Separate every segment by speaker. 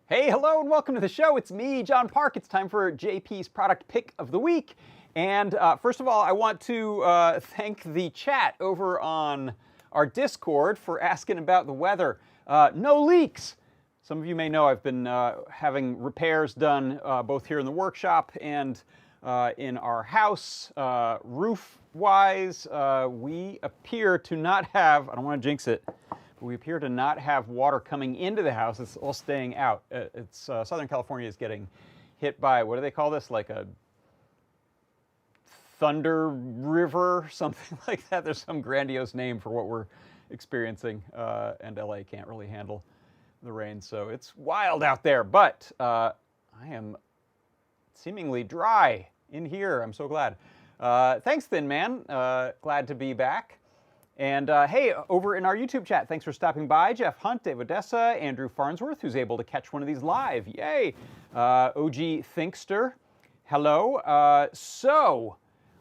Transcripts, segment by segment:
Speaker 1: Hey, hello, and welcome to the show. It's me, John Park. It's time for JP's product pick of the week. And first of all, I want to thank the chat over on our Discord for asking about the weather. No leaks. Some of you may know I've been having repairs done both here in the workshop and in our house. Roof-wise, we appear to not have, I don't want to jinx it, we appear to not have water coming into the house. It's all staying out. Southern California is getting hit by, what do they call this? Like a thunder river, something like that. There's some grandiose name for what we're experiencing, and LA can't really handle the rain, so it's wild out there. But I am seemingly dry in here. I'm so glad. Thanks, Thin Man. Glad to be back. And hey, over in our YouTube chat, thanks for stopping by. Jeff Hunt, Dave Odessa, Andrew Farnsworth, who's able to catch one of these live. Yay. OG Thinkster, hello. So,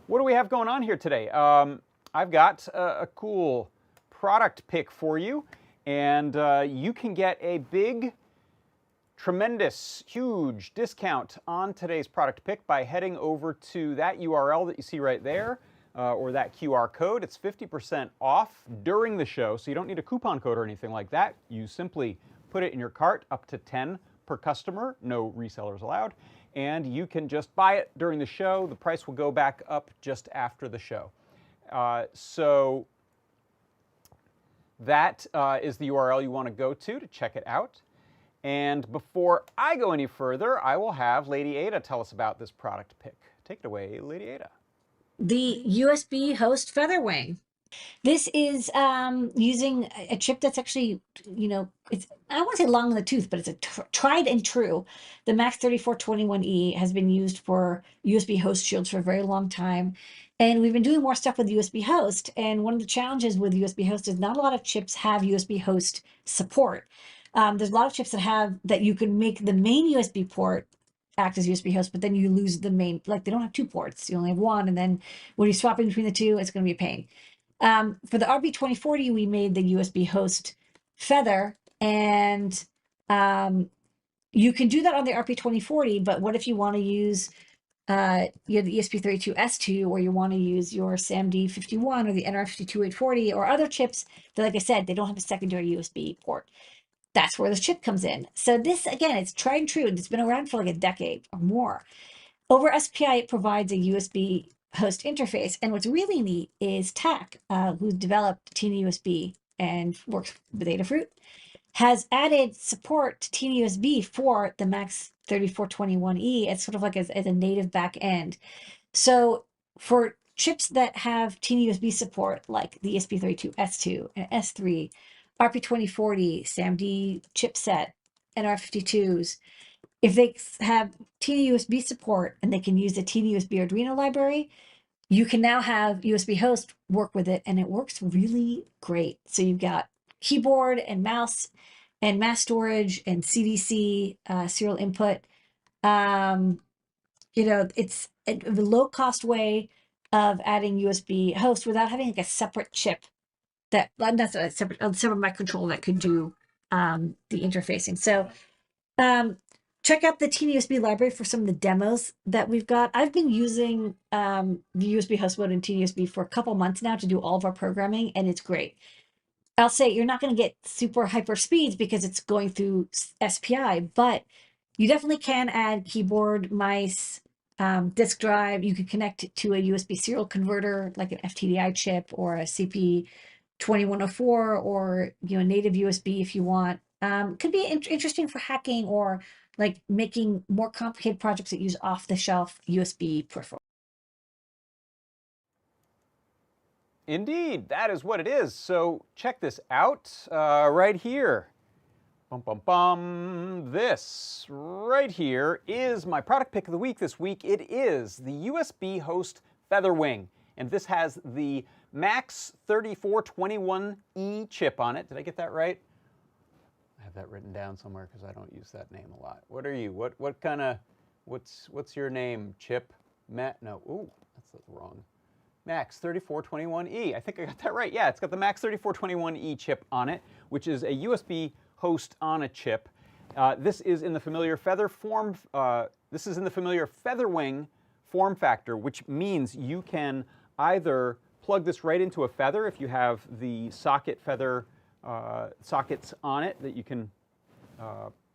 Speaker 1: what do we have going on here today? I've got a cool product pick for you. And you can get a big, tremendous, huge discount on today's product pick by heading over to that URL that you see right there. Or that QR code. It's 50% off during the show, so you don't need a coupon code or anything like that. You simply put it in your cart, up to 10 per customer, no resellers allowed, and you can just buy it during the show. The price will go back up just after the show. So that is the URL you want to go to check it out. And before I go any further, I will have Lady Ada tell us about this product pick. Take it away, Lady Ada.
Speaker 2: The USB host FeatherWing. This is using a chip that's actually, it's, I don't want to say long in the tooth, but it's a tried and true. The MAX3421E has been used for USB host shields for a very long time. And we've been doing more stuff with USB host. And one of the challenges with USB host is not a lot of chips have USB host support. There's a lot of chips that you can make the main USB port act as USB host, but then you lose the main, like they don't have two ports, you only have one, and then when you're swapping between the two, it's going to be a pain. For the RB2040, we made the USB host Feather, and you can do that on the RP2040, but what if you want to use the ESP32S2, or you want to use your SAMD51 or the NR52840 or other chips that, like I said, they don't have a secondary USB port. That's where this chip comes in. So this, again, it's tried and true. It's been around for like a decade or more. Over SPI, it provides a USB host interface. And what's really neat is TAC, who developed TinyUSB and works with Adafruit, has added support to TinyUSB for the MAX3421E as sort of like as a native back end. So for chips that have TinyUSB support, like the ESP32S2 and S3, RP2040, SAMD chipset, NR52s, if they have TinyUSB support and they can use the TinyUSB Arduino library, you can now have USB host work with it, and it works really great. So you've got keyboard and mouse and mass storage and CDC serial input. It's a low-cost way of adding USB host without having like a separate chip that's a separate microcontroller that could do the interfacing. So check out the TinyUSB library for some of the demos that we've got. I've been using the USB host mode in TinyUSB for a couple months now to do all of our programming, and it's great. I'll say you're not going to get super hyper speeds because it's going through SPI, but you definitely can add keyboard, mice, disk drive. You can connect it to a USB serial converter like an FTDI chip or a CP2104 or native USB if you want. Could be interesting for hacking or like making more complicated projects that use off-the-shelf USB peripherals.
Speaker 1: Indeed, that is what it is. So check this out right here. Bum, bum, bum. This right here is my product pick of the week this week. It is the USB host FeatherWing. And this has the MAX3421E chip on it. Did I get that right? I have that written down somewhere because I don't use that name a lot. What are you? What kind of, what's your name? Chip? Matt? No. Ooh, that's wrong. MAX3421E. I think I got that right. Yeah, it's got the MAX3421E chip on it, which is a USB host on a chip. This is in the familiar this is in the familiar FeatherWing form factor, which means you can either plug this right into a feather if you have the socket feather sockets on it that you can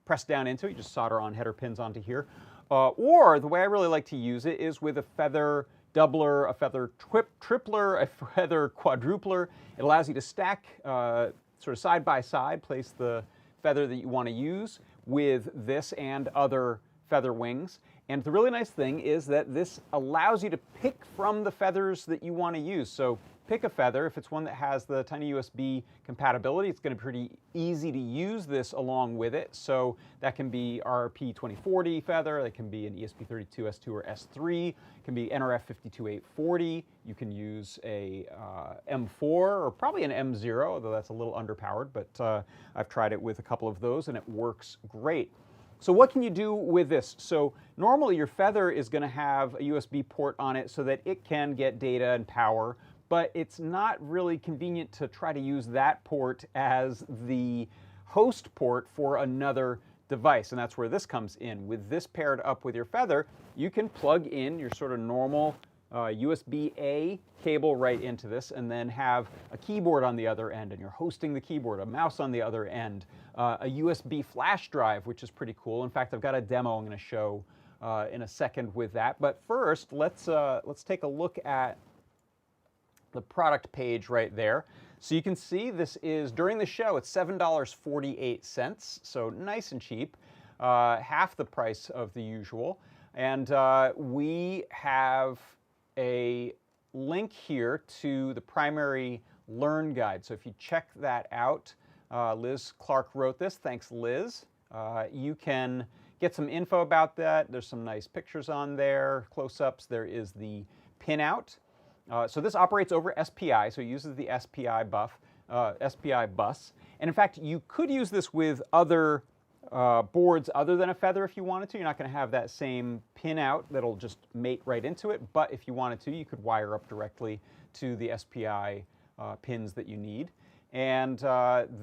Speaker 1: press down into. You just solder on header pins onto here. Or the way I really like to use it is with a feather doubler, a feather tripler, a feather quadrupler. It allows you to stack sort of side by side, place the feather that you want to use with this and other feather wings. And the really nice thing is that this allows you to pick from the feathers that you want to use. So pick a feather. If it's one that has the tiny USB compatibility, it's going to be pretty easy to use this along with it. So that can be RP2040 feather, that can be an ESP32 S2 or S3, it can be NRF 52840. You can use a M4 or probably an M0, although that's a little underpowered, but I've tried it with a couple of those and it works great. So what can you do with this? So normally your feather is going to have a USB port on it so that it can get data and power, but it's not really convenient to try to use that port as the host port for another device, and that's where this comes in. With this paired up with your feather, you can plug in your sort of normal USB-A cable right into this and then have a keyboard on the other end, and you're hosting the keyboard, a mouse on the other end, a USB flash drive, which is pretty cool. In fact, I've got a demo I'm going to show in a second with that. But first, let's take a look at the product page right there. So you can see this is, during the show, it's $7.48, so nice and cheap, half the price of the usual. And we have a link here to the primary Learn guide. So if you check that out, Liz Clark wrote this. Thanks, Liz. You can get some info about that. There's some nice pictures on there, close-ups. There is the pinout. So this operates over SPI, so it uses the SPI bus. And in fact, you could use this with other boards other than a feather if you wanted to. You're not going to have that same pinout that'll just mate right into it, but if you wanted to, you could wire up directly to the SPI pins that you need. And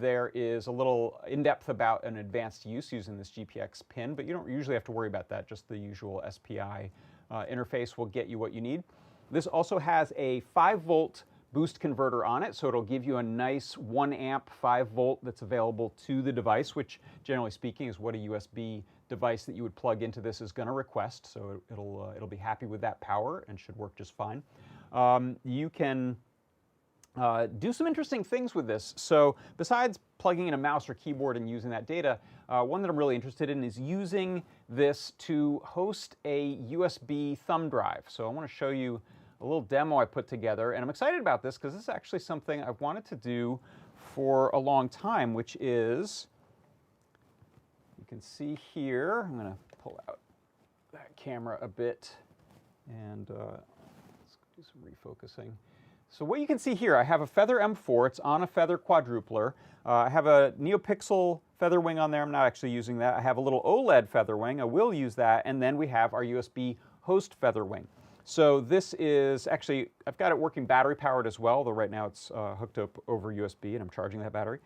Speaker 1: there is a little in-depth about an advanced use using this GPX pin, but you don't usually have to worry about that. Just the usual SPI interface will get you what you need. This also has a 5-volt boost converter on it, so it'll give you a nice 1 amp 5-volt that's available to the device, which generally speaking is what a USB device that you would plug into this is going to request. So it'll be happy with that power and should work just fine. You can do some interesting things with this. So besides plugging in a mouse or keyboard and using that data, one that I'm really interested in is using this to host a USB thumb drive. So I want to show you a little demo I put together, and I'm excited about this because this is actually something I've wanted to do for a long time, which is, you can see here, I'm going to pull out that camera a bit and let's do some refocusing. So what you can see here, I have a Feather M4, it's on a Feather quadrupler. I have a NeoPixel FeatherWing on there, I'm not actually using that. I have a little OLED FeatherWing, I will use that, and then we have our USB host FeatherWing. So this is actually, I've got it working battery powered as well, though right now it's hooked up over USB and I'm charging that battery.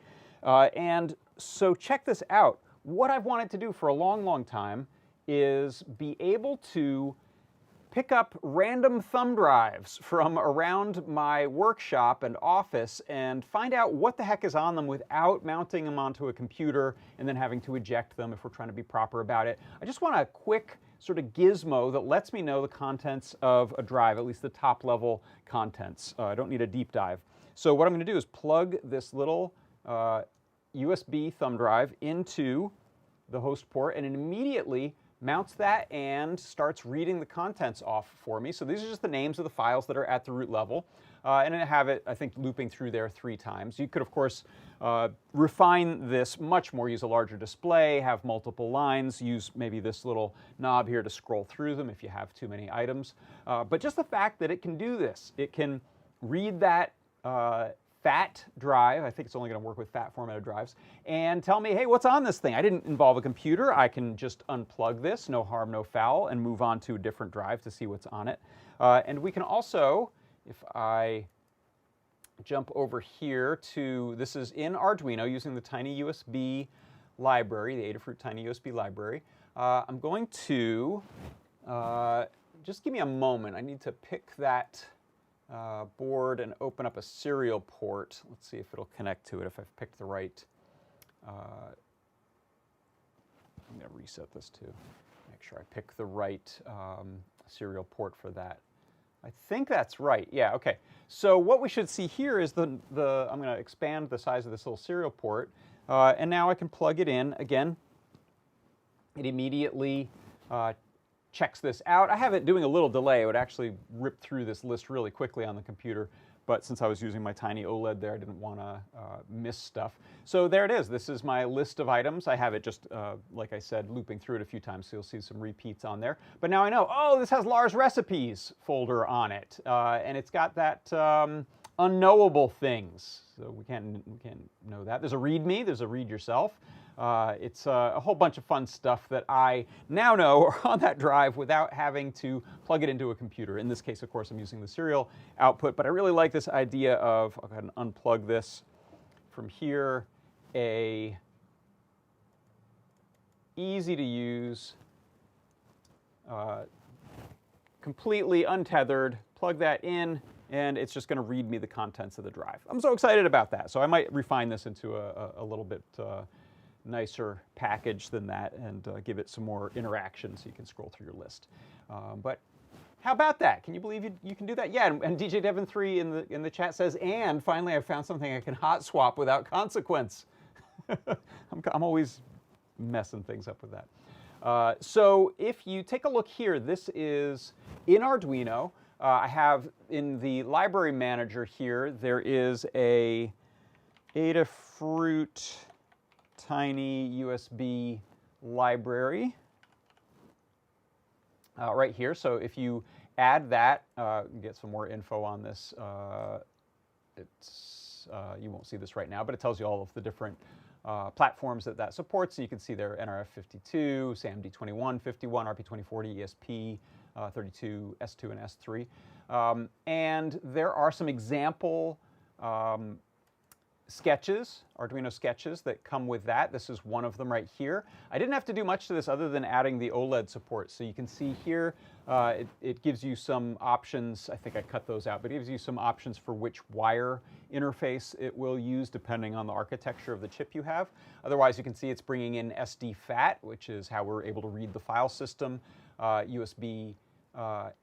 Speaker 1: And so check this out. What I've wanted to do for a long, long time is be able to pick up random thumb drives from around my workshop and office and find out what the heck is on them without mounting them onto a computer and then having to eject them if we're trying to be proper about it. I just want a quick sort of gizmo that lets me know the contents of a drive, at least the top level contents. I don't need a deep dive. So what I'm going to do is plug this little USB thumb drive into the host port, and it immediately mounts that and starts reading the contents off for me. So these are just the names of the files that are at the root level. And I have it, I think, looping through there 3 times. You could, of course, refine this much more, use a larger display, have multiple lines, use maybe this little knob here to scroll through them if you have too many items. But just the fact that it can do this, it can read that FAT drive, I think it's only going to work with FAT formatted drives, and tell me, hey, what's on this thing? I didn't involve a computer. I can just unplug this, no harm, no foul, and move on to a different drive to see what's on it. And we can also, if I jump over here to, this is in Arduino using the tiny USB library, the Adafruit Tiny USB library. I'm going to, just give me a moment. I need to pick that board and open up a serial port. Let's see if it'll connect to it, if I've picked the right. I'm going to reset this too. Make sure I pick the right serial port for that. I think that's right. Yeah, okay. So what we should see here is I'm going to expand the size of this little serial port, and now I can plug it in. Again, it immediately checks this out. I have it doing a little delay. It would actually rip through this list really quickly on the computer, but since I was using my tiny OLED there, I didn't want to miss stuff. So there it is. This is my list of items. I have it just, like I said, looping through it a few times, so you'll see some repeats on there. But now I know, oh, this has Lars Recipes folder on it, and it's got that unknowable things. So we can't know that. There's a README. There's a read yourself. It's a whole bunch of fun stuff that I now know are on that drive without having to plug it into a computer. In this case, of course, I'm using the serial output, but I really like this idea of, I'll go ahead and unplug this from here, a easy to use, completely untethered, plug that in, and it's just going to read me the contents of the drive. I'm so excited about that. So I might refine this into a little bit nicer package than that and give it some more interaction so you can scroll through your list. But how about that? Can you believe you can do that? Yeah, and DJ Devon 3 in the chat says, and finally I found something I can hot swap without consequence. I'm always messing things up with that. So if you take a look here, this is in Arduino. I have in the library manager here, there is a Adafruit Tiny USB library right here. So if you add that, get some more info on this. You won't see this right now, but it tells you all of the different platforms that supports. So you can see there NRF52, SAMD21, 51, RP2040, ESP, 32, S2, and S3. And there are some example sketches, Arduino sketches that come with that. This is one of them right here. I didn't have to do much to this other than adding the OLED support. So you can see here, it gives you some options. I think I cut those out, but it gives you some options for which wire interface it will use depending on the architecture of the chip you have. Otherwise, you can see it's bringing in SD-FAT, which is how we're able to read the file system, USB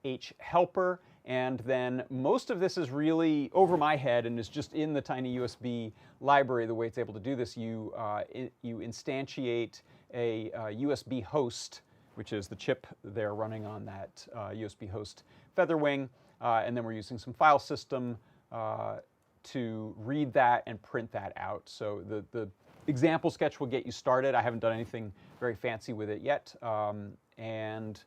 Speaker 1: H helper, and then most of this is really over my head and is just in the tiny USB library. The way it's able to do this, you instantiate a USB host, which is the chip they're running on that USB host FeatherWing, and then we're using some file system to read that and print that out. So the example sketch will get you started. I haven't done anything very fancy with it yet, and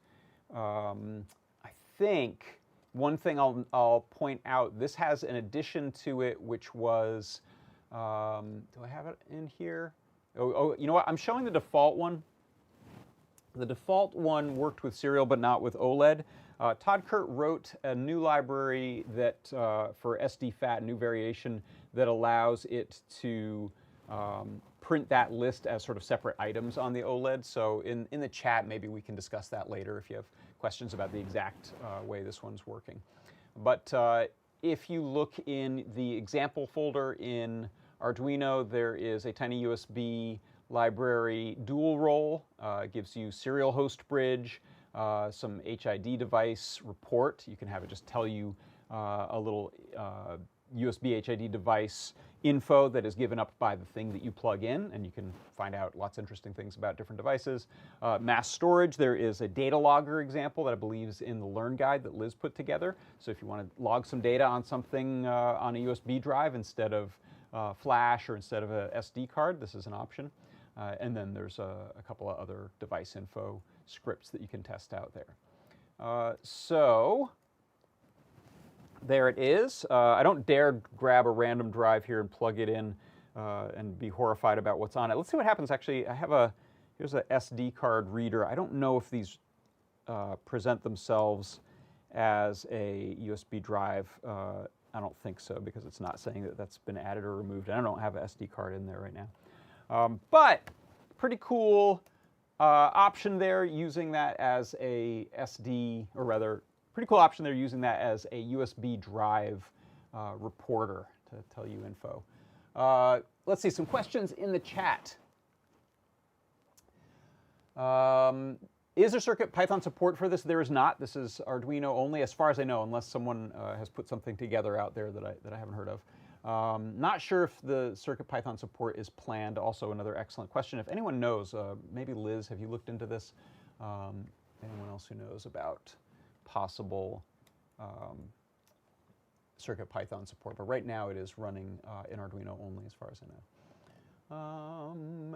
Speaker 1: I think one thing I'll point out, this has an addition to it, which was, do I have it in here? Oh, you know what? I'm showing the default one. The default one worked with serial, but not with OLED. Todd Kurt wrote a new library that for SD-FAT, new variation that allows it to print that list as sort of separate items on the OLED. So in the chat, maybe we can discuss that later if you have questions about the exact way this one's working. But if you look in the example folder in Arduino, there is a tiny USB library dual role. It gives you serial host bridge, some HID device report. You can have it just tell you a little USB HID device info that is given up by the thing that you plug in, and you can find out lots of interesting things about different devices. Mass storage, there is a data logger example that I believe is in the Learn Guide that Liz put together. So if you want to log some data on something on a USB drive instead of flash or instead of a SD card, this is an option. And then there's a couple of other device info scripts that you can test out there. So there it is. I don't dare grab a random drive here and plug it in and be horrified about what's on it. Let's see what happens. Actually, I have here's a SD card reader. I don't know if these present themselves as a USB drive. I don't think so, because it's not saying that that's been added or removed. I don't have an SD card in there right now. But pretty cool option there, using that as a SD, or rather, pretty cool option there, using that as a USB drive reporter to tell you info. Let's see, some questions in the chat. Is there CircuitPython support for this? There is not. This is Arduino only, as far as I know, unless someone has put something together out there that I haven't heard of. Not sure if the CircuitPython support is planned. Also, another excellent question. If anyone knows, maybe Liz, have you looked into this? Anyone else who knows about possible CircuitPython support? But right now, it is running in Arduino only, as far as I know.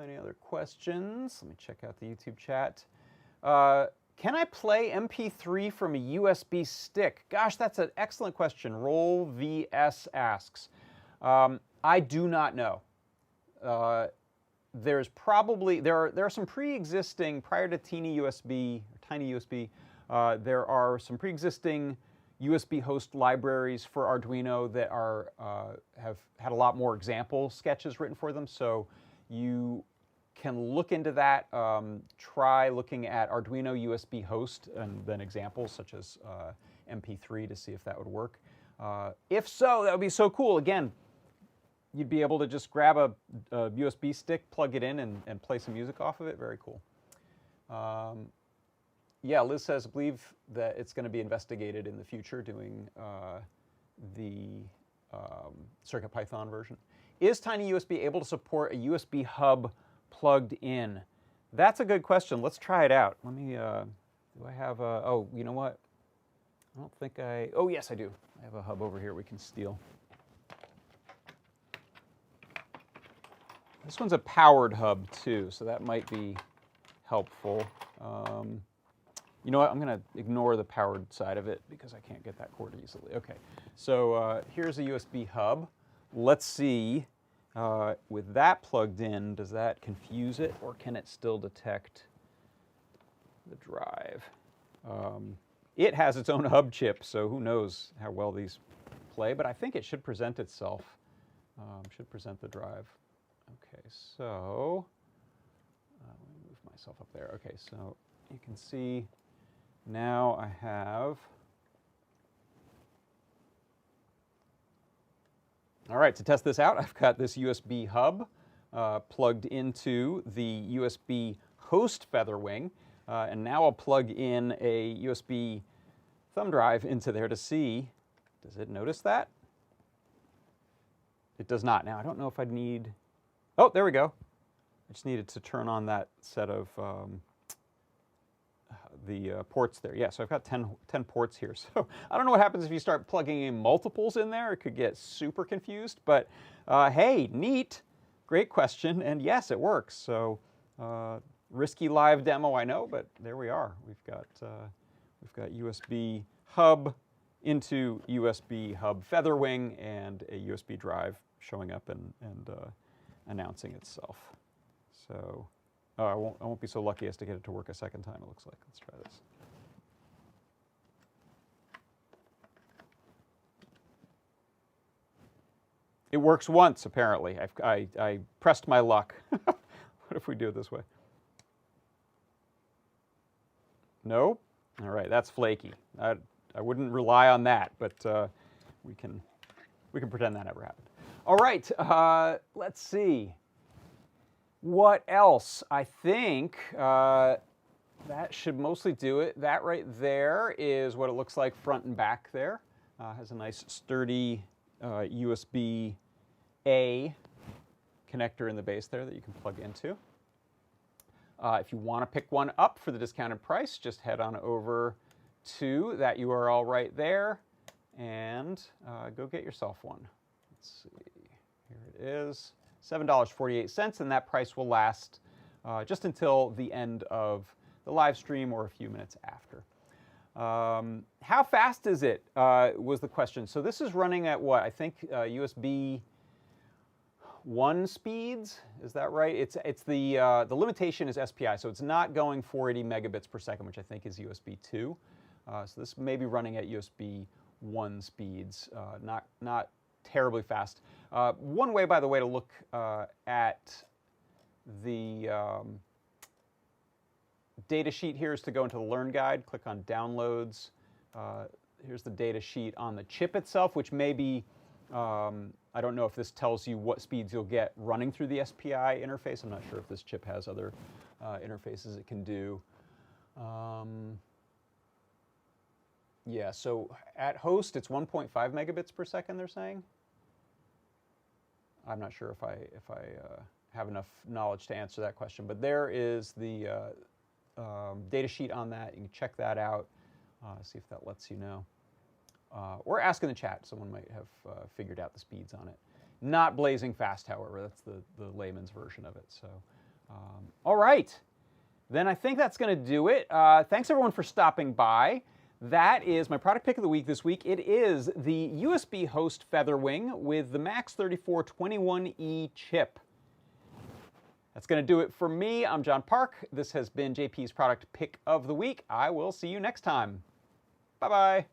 Speaker 1: Any other questions? Let me check out the YouTube chat. Can I play MP3 from a USB stick? Gosh, that's an excellent question. Roll VS asks. I do not know. There's probably, there are some pre-existing, prior to Tiny USB, there are some pre-existing USB host libraries for Arduino that are, have had a lot more example sketches written for them. So you can look into that, try looking at Arduino USB host and then examples such as MP3 to see if that would work. If so, that would be so cool. Again, you'd be able to just grab a USB stick, plug it in, and play some music off of it. Very cool. Yeah, Liz says, I believe that it's going to be investigated in the future, doing the CircuitPython version. Is TinyUSB able to support a USB hub plugged in? That's a good question. Let's try it out. Let me, do I have a, oh, you know what? I don't think oh yes I do. I have a hub over here we can steal. This one's a powered hub too, so that might be helpful. You know what, I'm gonna ignore the powered side of it because I can't get that cord easily. Okay, so here's a USB hub. Let's see, with that plugged in, does that confuse it, or can it still detect the drive? It has its own hub chip, so who knows how well these play, but I think it should present itself, should present the drive. Okay, so let me move myself up there. Okay, so you can see now I have, all right, to test this out, I've got this USB hub plugged into the USB host FeatherWing, and now I'll plug in a USB thumb drive into there to see, does it notice that? It does not. Now, I don't know if I'd need, oh, there we go. I just needed to turn on that set of the ports there. Yeah, so I've got 10 ports here. So I don't know what happens if you start plugging in multiples in there. It could get super confused, but hey, neat. Great question, and yes, it works. So risky live demo, I know, but there we are. We've got USB hub into USB hub FeatherWing and a USB drive showing up and announcing itself. So I won't be so lucky as to get it to work a second time, it looks like. Let's try this. It works once, apparently. I pressed my luck. What if we do it this way? No? All right, that's flaky. I wouldn't rely on that, but we can pretend that never happened. All right, let's see. What else? I think that should mostly do it. That right there is what it looks like front and back there. Has a nice sturdy USB-A connector in the base there that you can plug into. If you want to pick one up for the discounted price, just head on over to that URL right there and go get yourself one. Let's see, here it is. $7.48, and that price will last just until the end of the live stream or a few minutes after. How fast is it, was the question. So this is running at what? I think USB 1 speeds, is that right? It's the limitation is SPI, so it's not going 480 megabits per second, which I think is USB 2. So this may be running at USB 1 speeds, not terribly fast. One way, by the way, to look at The data sheet here is to go into the Learn Guide. Click on Downloads. Here's the data sheet on the chip itself, which may be, I don't know if this tells you what speeds you'll get running through the SPI interface. I'm not sure if this chip has other interfaces it can do. Yeah, so at host, it's 1.5 megabits per second, they're saying. I'm not sure if I have enough knowledge to answer that question, but there is the data sheet on that. You can check that out, see if that lets you know. Or ask in the chat. Someone might have figured out the speeds on it. Not blazing fast, however. That's the layman's version of it. So, all right. Then I think that's going to do it. Thanks, everyone, for stopping by. That is my product pick of the week this week. It is the USB host FeatherWing with the MAX3421E chip. That's going to do it for me. I'm John Park. This has been JP's product pick of the week. I will see you next time. Bye-bye.